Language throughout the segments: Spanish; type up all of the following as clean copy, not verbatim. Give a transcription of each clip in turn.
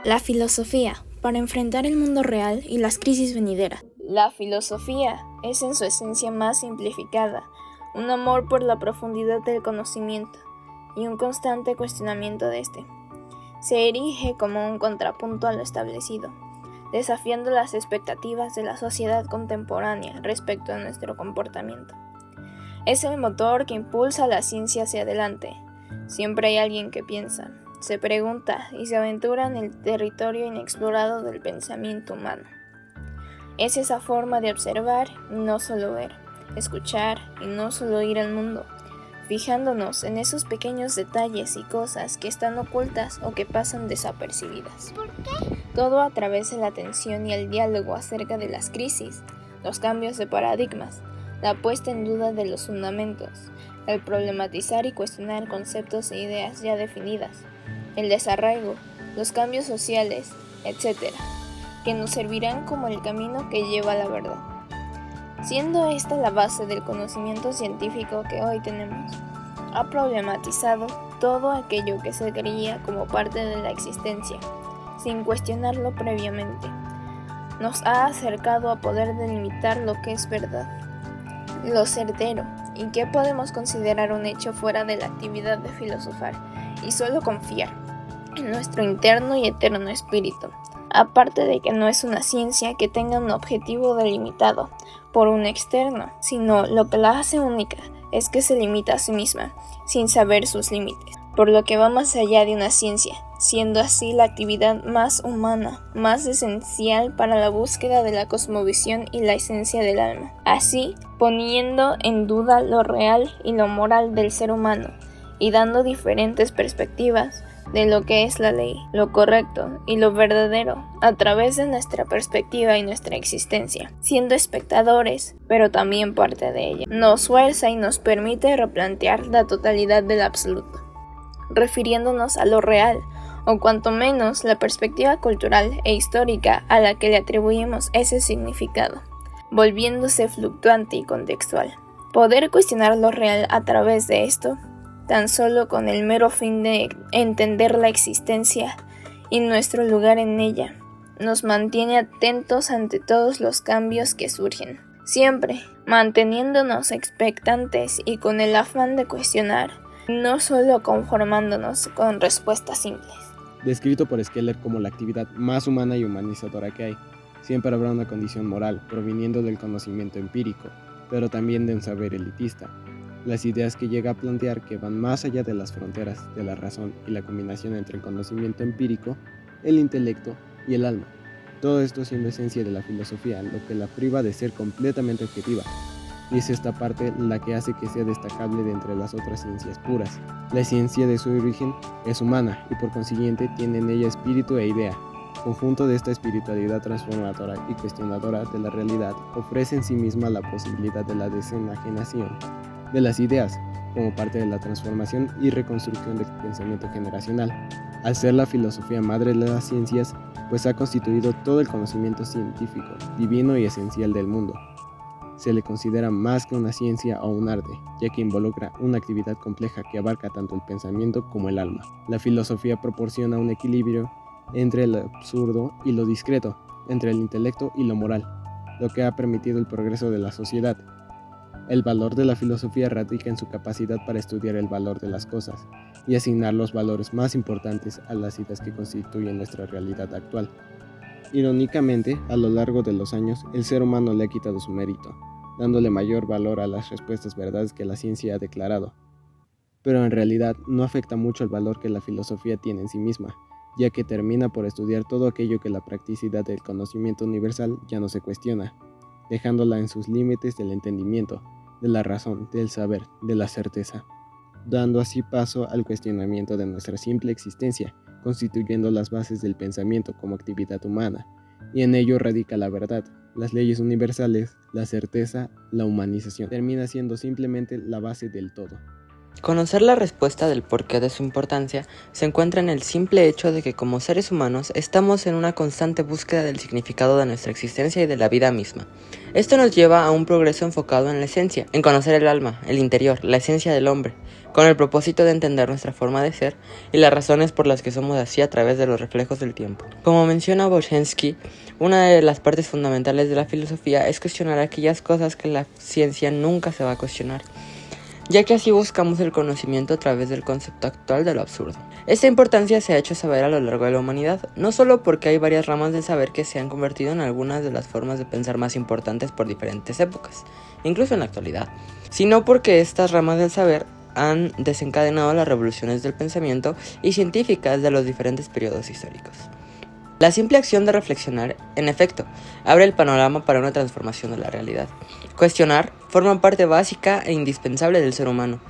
La filosofía, para enfrentar el mundo real y las crisis venideras. La filosofía es en su esencia más simplificada, un amor por la profundidad del conocimiento y un constante cuestionamiento de este. Se erige como un contrapunto a lo establecido, desafiando las expectativas de la sociedad contemporánea respecto a nuestro comportamiento. Es el motor que impulsa a la ciencia hacia adelante. Siempre hay alguien que piensa, se pregunta y se aventura en el territorio inexplorado del pensamiento humano. Es esa forma de observar y no solo ver, escuchar y no solo oír el mundo, fijándonos en esos pequeños detalles y cosas que están ocultas o que pasan desapercibidas. ¿Por qué? Todo a través de la atención y el diálogo acerca de las crisis, los cambios de paradigmas, la puesta en duda de los fundamentos, el problematizar y cuestionar conceptos e ideas ya definidas, el desarraigo, los cambios sociales, etc., que nos servirán como el camino que lleva a la verdad. Siendo esta la base del conocimiento científico que hoy tenemos, ha problematizado todo aquello que se creía como parte de la existencia, sin cuestionarlo previamente. Nos ha acercado a poder delimitar lo que es verdad, lo certero, y qué podemos considerar un hecho fuera de la actividad de filosofar, y solo confiar en nuestro interno y eterno espíritu. Aparte de que no es una ciencia que tenga un objetivo delimitado por un externo, sino lo que la hace única es que se limita a sí misma, sin saber sus límites, por lo que va más allá de una ciencia, siendo así la actividad más humana, más esencial para la búsqueda de la cosmovisión y la esencia del alma, así poniendo en duda lo real y lo moral del ser humano, y dando diferentes perspectivas de lo que es la ley, lo correcto y lo verdadero a través de nuestra perspectiva y nuestra existencia, siendo espectadores, pero también parte de ella. Nos fuerza y nos permite replantear la totalidad del absoluto, refiriéndonos a lo real, o cuanto menos la perspectiva cultural e histórica a la que le atribuimos ese significado, volviéndose fluctuante y contextual. Poder cuestionar lo real a través de esto, tan solo con el mero fin de entender la existencia y nuestro lugar en ella, nos mantiene atentos ante todos los cambios que surgen, siempre manteniéndonos expectantes y con el afán de cuestionar, no solo conformándonos con respuestas simples. Descrito por Scheler como la actividad más humana y humanizadora que hay, siempre habrá una condición moral proviniendo del conocimiento empírico, pero también de un saber elitista. Las ideas que llega a plantear que van más allá de las fronteras de la razón y la combinación entre el conocimiento empírico, el intelecto y el alma. Todo esto siendo esencia de la filosofía, lo que la priva de ser completamente objetiva. Y es esta parte la que hace que sea destacable de entre las otras ciencias puras. La ciencia de su origen es humana y por consiguiente tiene en ella espíritu e idea. Conjunto de esta espiritualidad transformadora y cuestionadora de la realidad ofrece en sí misma la posibilidad de la desenajenación de las ideas, como parte de la transformación y reconstrucción del pensamiento generacional. Al ser la filosofía madre de las ciencias, pues ha constituido todo el conocimiento científico, divino y esencial del mundo. Se le considera más que una ciencia o un arte, ya que involucra una actividad compleja que abarca tanto el pensamiento como el alma. La filosofía proporciona un equilibrio entre lo absurdo y lo discreto, entre el intelecto y lo moral, lo que ha permitido el progreso de la sociedad. El valor de la filosofía radica en su capacidad para estudiar el valor de las cosas y asignar los valores más importantes a las ideas que constituyen nuestra realidad actual. Irónicamente, a lo largo de los años, el ser humano le ha quitado su mérito, dándole mayor valor a las respuestas verdades que la ciencia ha declarado. Pero en realidad no afecta mucho el valor que la filosofía tiene en sí misma, ya que termina por estudiar todo aquello que la practicidad del conocimiento universal ya no se cuestiona, dejándola en sus límites del entendimiento, de la razón, del saber, de la certeza, dando así paso al cuestionamiento de nuestra simple existencia, constituyendo las bases del pensamiento como actividad humana, y en ello radica la verdad, las leyes universales, la certeza, la humanización. Termina siendo simplemente la base del todo. Conocer la respuesta del porqué de su importancia se encuentra en el simple hecho de que como seres humanos estamos en una constante búsqueda del significado de nuestra existencia y de la vida misma. Esto nos lleva a un progreso enfocado en la esencia, en conocer el alma, el interior, la esencia del hombre, con el propósito de entender nuestra forma de ser y las razones por las que somos así a través de los reflejos del tiempo. Como menciona Bolshansky, una de las partes fundamentales de la filosofía es cuestionar aquellas cosas que la ciencia nunca se va a cuestionar, ya que así buscamos el conocimiento a través del concepto actual de lo absurdo. Esta importancia se ha hecho saber a lo largo de la humanidad, no solo porque hay varias ramas del saber que se han convertido en algunas de las formas de pensar más importantes por diferentes épocas, incluso en la actualidad, sino porque estas ramas del saber han desencadenado las revoluciones del pensamiento y científicas de los diferentes periodos históricos. La simple acción de reflexionar, en efecto, abre el panorama para una transformación de la realidad. Cuestionar forma parte básica e indispensable del ser humano,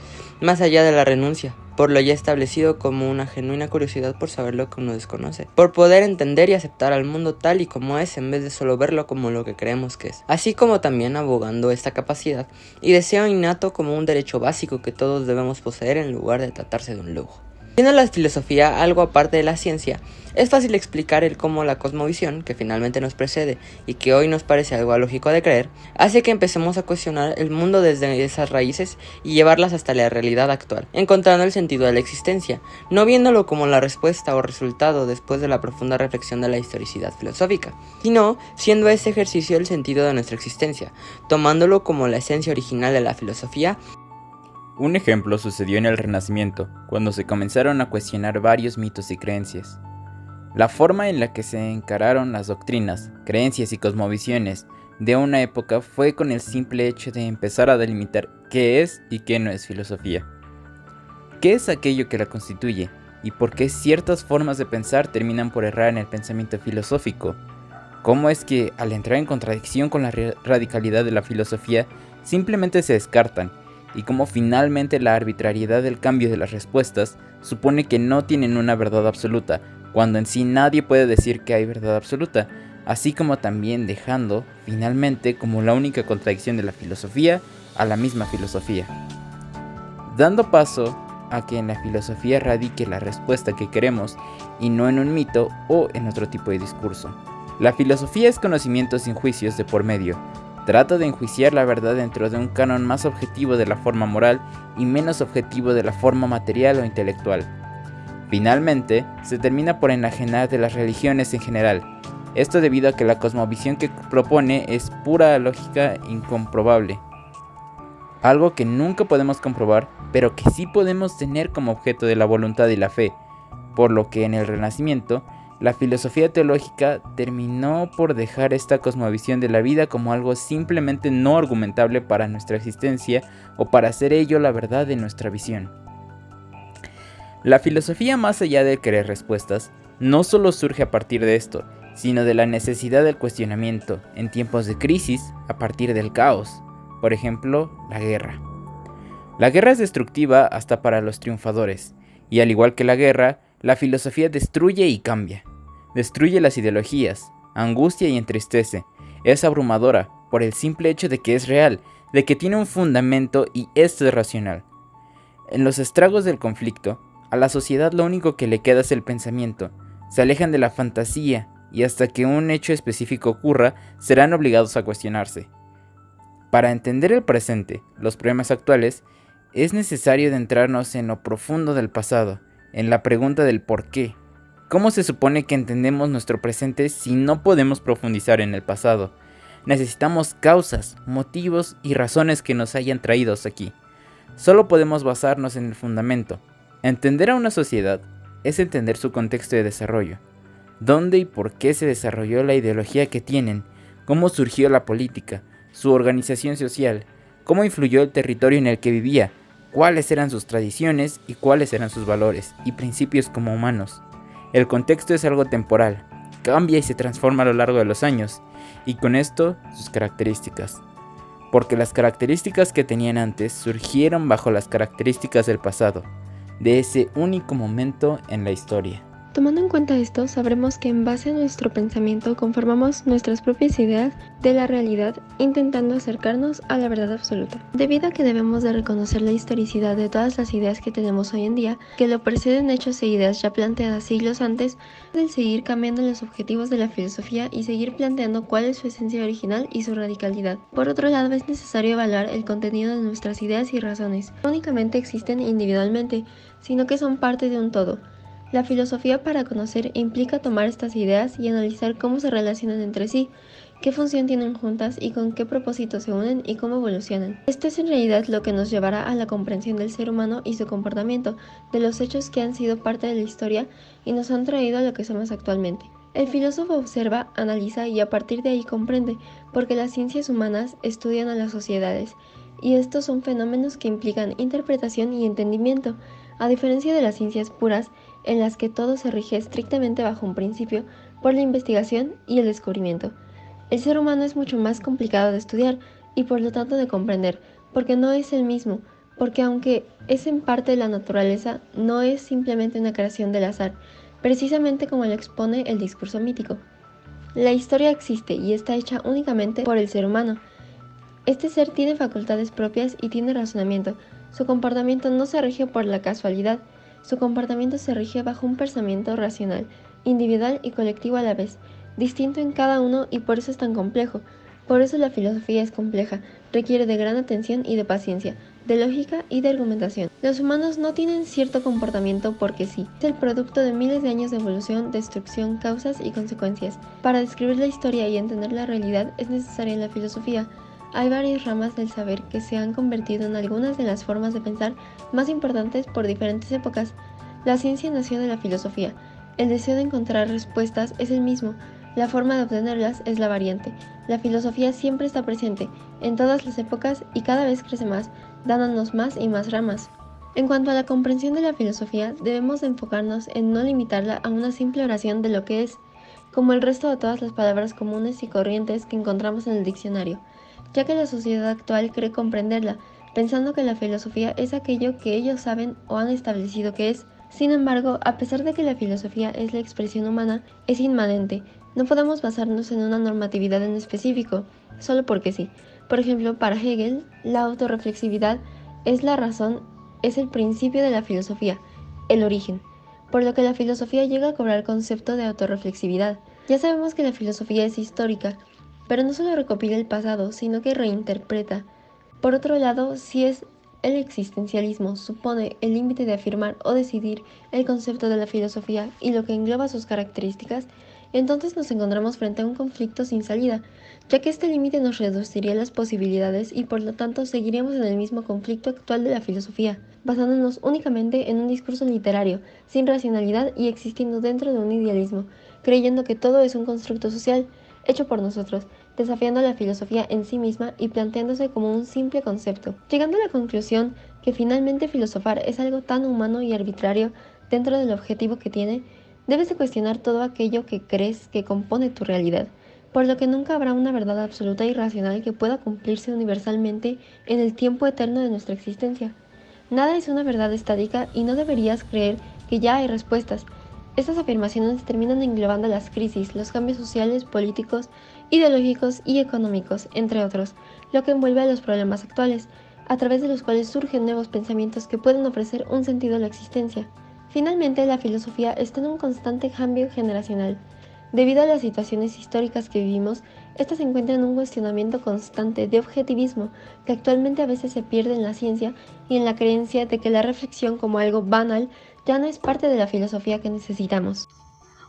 más allá de la renuncia, por lo ya establecido como una genuina curiosidad por saber lo que uno desconoce, por poder entender y aceptar al mundo tal y como es en vez de solo verlo como lo que creemos que es, así como también abogando esta capacidad y deseo innato como un derecho básico que todos debemos poseer en lugar de tratarse de un lujo. Siendo la filosofía algo aparte de la ciencia, es fácil explicar el cómo la cosmovisión, que finalmente nos precede y que hoy nos parece algo lógico de creer, hace que empecemos a cuestionar el mundo desde esas raíces y llevarlas hasta la realidad actual, encontrando el sentido de la existencia, no viéndolo como la respuesta o resultado después de la profunda reflexión de la historicidad filosófica, sino siendo ese ejercicio el sentido de nuestra existencia, tomándolo como la esencia original de la filosofía. Un ejemplo sucedió en el Renacimiento, cuando se comenzaron a cuestionar varios mitos y creencias. La forma en la que se encararon las doctrinas, creencias y cosmovisiones de una época fue con el simple hecho de empezar a delimitar qué es y qué no es filosofía. ¿Qué es aquello que la constituye? ¿Y por qué ciertas formas de pensar terminan por errar en el pensamiento filosófico? ¿Cómo es que, al entrar en contradicción con la radicalidad de la filosofía, simplemente se descartan? Y cómo finalmente la arbitrariedad del cambio de las respuestas supone que no tienen una verdad absoluta, cuando en sí nadie puede decir que hay verdad absoluta, así como también dejando, finalmente, como la única contradicción de la filosofía, a la misma filosofía. Dando paso a que en la filosofía radique la respuesta que queremos, y no en un mito o en otro tipo de discurso. La filosofía es conocimiento sin juicios de por medio. Trata de enjuiciar la verdad dentro de un canon más objetivo de la forma moral y menos objetivo de la forma material o intelectual. Finalmente, se termina por enajenar de las religiones en general. Esto debido a que la cosmovisión que propone es pura lógica incomprobable. Algo que nunca podemos comprobar, pero que sí podemos tener como objeto de la voluntad y la fe, por lo que en el Renacimiento, la filosofía teológica terminó por dejar esta cosmovisión de la vida como algo simplemente no argumentable para nuestra existencia o para hacer ello la verdad de nuestra visión. La filosofía, más allá de querer respuestas, no solo surge a partir de esto, sino de la necesidad del cuestionamiento en tiempos de crisis a partir del caos, por ejemplo, la guerra. La guerra es destructiva hasta para los triunfadores, y al igual que la guerra, la filosofía destruye y cambia. Destruye las ideologías, angustia y entristece. Es abrumadora por el simple hecho de que es real, de que tiene un fundamento y esto es racional. En los estragos del conflicto, a la sociedad lo único que le queda es el pensamiento. Se alejan de la fantasía y hasta que un hecho específico ocurra, serán obligados a cuestionarse. Para entender el presente, los problemas actuales, es necesario adentrarnos en lo profundo del pasado, en la pregunta del por qué. ¿Cómo se supone que entendemos nuestro presente si no podemos profundizar en el pasado? Necesitamos causas, motivos y razones que nos hayan traído aquí. Solo podemos basarnos en el fundamento. Entender a una sociedad es entender su contexto de desarrollo. ¿Dónde y por qué se desarrolló la ideología que tienen? ¿Cómo surgió la política? ¿Su organización social? ¿Cómo influyó el territorio en el que vivía? ¿Cuáles eran sus tradiciones y cuáles eran sus valores y principios como humanos? El contexto es algo temporal, cambia y se transforma a lo largo de los años, y con esto sus características. Porque las características que tenían antes surgieron bajo las características del pasado, de ese único momento en la historia. Tomando en cuenta esto, sabremos que en base a nuestro pensamiento conformamos nuestras propias ideas de la realidad, intentando acercarnos a la verdad absoluta. Debido a que debemos de reconocer la historicidad de todas las ideas que tenemos hoy en día, que lo preceden hechos e ideas ya planteadas siglos antes, del seguir cambiando los objetivos de la filosofía y seguir planteando cuál es su esencia original y su radicalidad. Por otro lado, es necesario evaluar el contenido de nuestras ideas y razones. No únicamente existen individualmente, sino que son parte de un todo. La filosofía para conocer implica tomar estas ideas y analizar cómo se relacionan entre sí, qué función tienen juntas y con qué propósito se unen y cómo evolucionan. Esto es en realidad lo que nos llevará a la comprensión del ser humano y su comportamiento, de los hechos que han sido parte de la historia y nos han traído a lo que somos actualmente. El filósofo observa, analiza y a partir de ahí comprende, porque las ciencias humanas estudian a las sociedades, y estos son fenómenos que implican interpretación y entendimiento, a diferencia de las ciencias puras, en las que todo se rige estrictamente bajo un principio por la investigación y el descubrimiento. El ser humano es mucho más complicado de estudiar y por lo tanto de comprender, porque no es el mismo, porque aunque es en parte de la naturaleza, no es simplemente una creación del azar, precisamente como lo expone el discurso mítico. La historia existe y está hecha únicamente por el ser humano. Este ser tiene facultades propias y tiene razonamiento. Su comportamiento no se rige por la casualidad, su comportamiento se rige bajo un pensamiento racional, individual y colectivo a la vez, distinto en cada uno y por eso es tan complejo. Por eso la filosofía es compleja, requiere de gran atención y de paciencia, de lógica y de argumentación. Los humanos no tienen cierto comportamiento porque sí, es el producto de miles de años de evolución, destrucción, causas y consecuencias. Para describir la historia y entender la realidad es necesaria la filosofía. Hay varias ramas del saber que se han convertido en algunas de las formas de pensar más importantes por diferentes épocas. La ciencia nació de la filosofía. El deseo de encontrar respuestas es el mismo. La forma de obtenerlas es la variante. La filosofía siempre está presente, en todas las épocas y cada vez crece más, dándonos más y más ramas. En cuanto a la comprensión de la filosofía, debemos enfocarnos en no limitarla a una simple oración de lo que es, como el resto de todas las palabras comunes y corrientes que encontramos en el diccionario, ya que la sociedad actual cree comprenderla, pensando que la filosofía es aquello que ellos saben o han establecido que es. Sin embargo, a pesar de que la filosofía es la expresión humana, es inmanente. No podemos basarnos en una normatividad en específico, solo porque sí. Por ejemplo, para Hegel, la autorreflexividad es la razón, es el principio de la filosofía, el origen, por lo que la filosofía llega a cobrar concepto de autorreflexividad. Ya sabemos que la filosofía es histórica, pero no solo recopila el pasado, sino que reinterpreta. Por otro lado, si es el existencialismo supone el límite de afirmar o decidir el concepto de la filosofía y lo que engloba sus características, entonces nos encontramos frente a un conflicto sin salida, ya que este límite nos reduciría las posibilidades y por lo tanto seguiríamos en el mismo conflicto actual de la filosofía, basándonos únicamente en un discurso literario, sin racionalidad y existiendo dentro de un idealismo, creyendo que todo es un constructo social, hecho por nosotros, desafiando la filosofía en sí misma y planteándose como un simple concepto, llegando a la conclusión que finalmente filosofar es algo tan humano y arbitrario dentro del objetivo que tiene. Debes de cuestionar todo aquello que crees que compone tu realidad, por lo que nunca habrá una verdad absoluta y racional que pueda cumplirse universalmente en el tiempo eterno de nuestra existencia. Nada es una verdad estática y no deberías creer que ya hay respuestas. Estas afirmaciones terminan englobando las crisis, los cambios sociales, políticos, ideológicos y económicos, entre otros, lo que envuelve a los problemas actuales, a través de los cuales surgen nuevos pensamientos que pueden ofrecer un sentido a la existencia. Finalmente, la filosofía está en un constante cambio generacional. Debido a las situaciones históricas que vivimos, esta se encuentra en un cuestionamiento constante de objetivismo que actualmente a veces se pierde en la ciencia y en la creencia de que la reflexión como algo banal ya no es parte de la filosofía que necesitamos.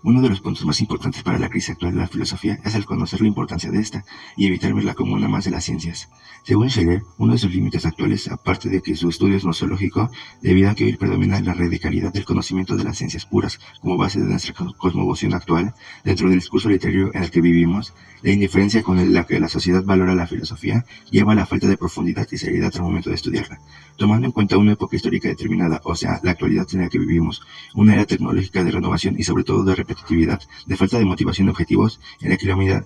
Uno de los puntos más importantes para la crisis actual de la filosofía es el conocer la importancia de esta y evitar verla como una más de las ciencias. Según Scheler, uno de sus límites actuales, aparte de que su estudio es nosológico, debido a que hoy predomina la radicalidad del conocimiento de las ciencias puras como base de nuestra cosmovisión actual, dentro del discurso literario en el que vivimos, la indiferencia con la que la sociedad valora la filosofía lleva a la falta de profundidad y seriedad al momento de estudiarla. Tomando en cuenta una época histórica determinada, o sea, la actualidad en la que vivimos, una era tecnológica de renovación y sobre todo de repetitividad, de falta de motivación de objetivos, en la que la humanidad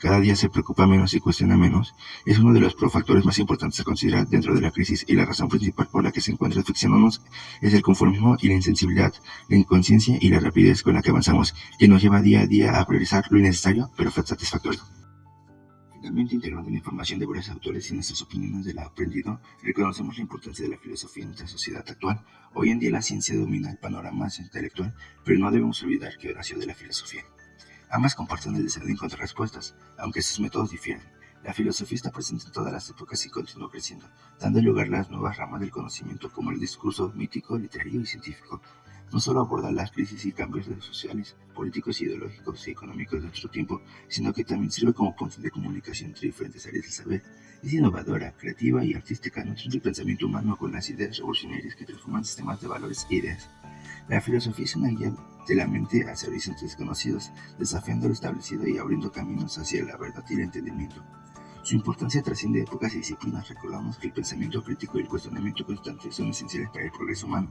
cada día se preocupa menos y cuestiona menos, es uno de los factores más importantes a considerar dentro de la crisis, y la razón principal por la que se encuentra asfixiándonos es el conformismo y la insensibilidad, la inconsciencia y la rapidez con la que avanzamos, que nos lleva día a día a priorizar lo innecesario pero satisfactorio. Finalmente, integrando la información de varios autores y nuestras opiniones de lo aprendido, reconocemos la importancia de la filosofía en nuestra sociedad actual. Hoy en día la ciencia domina el panorama intelectual, pero no debemos olvidar que nació de la filosofía. Ambas comparten el deseo de encontrar respuestas, aunque sus métodos difieren. La filosofía está presente en todas las épocas y continúa creciendo, dando lugar a las nuevas ramas del conocimiento como el discurso mítico, literario y científico. No solo aborda las crisis y cambios sociales, políticos, ideológicos y económicos de nuestro tiempo, sino que también sirve como puente de comunicación entre diferentes áreas del saber. Es innovadora, creativa y artística, nutre el pensamiento humano con las ideas revolucionarias que transforman sistemas de valores e ideas. La filosofía es una guía de la mente hacia horizontes desconocidos, desafiando lo establecido y abriendo caminos hacia la verdad y el entendimiento. Su importancia trasciende épocas y disciplinas. Recordamos que el pensamiento crítico y el cuestionamiento constante son esenciales para el progreso humano.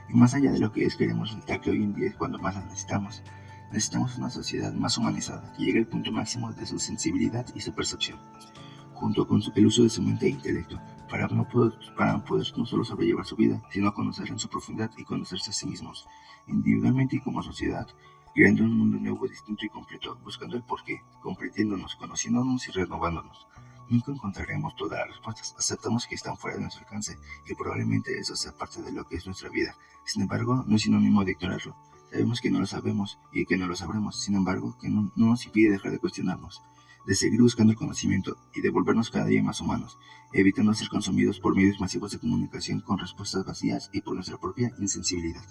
Y más allá de lo que queremos resaltar que hoy en día es cuando más las necesitamos. Necesitamos una sociedad más humanizada, que llegue al punto máximo de su sensibilidad y su percepción, junto con el uso de su mente e intelecto, para poder no solo sobrellevar su vida, sino conocerla en su profundidad y conocerse a sí mismos, individualmente y como sociedad, creando un mundo nuevo, distinto y completo, buscando el porqué, comprendiéndonos, conociéndonos y renovándonos. Nunca encontraremos todas las respuestas, aceptamos que están fuera de nuestro alcance y probablemente eso sea parte de lo que es nuestra vida. Sin embargo, no es sinónimo de ignorarlo. Sabemos que no lo sabemos y que no lo sabremos, sin embargo, que no nos impide dejar de cuestionarnos, de seguir buscando el conocimiento y de volvernos cada día más humanos, evitando ser consumidos por medios masivos de comunicación con respuestas vacías y por nuestra propia insensibilidad.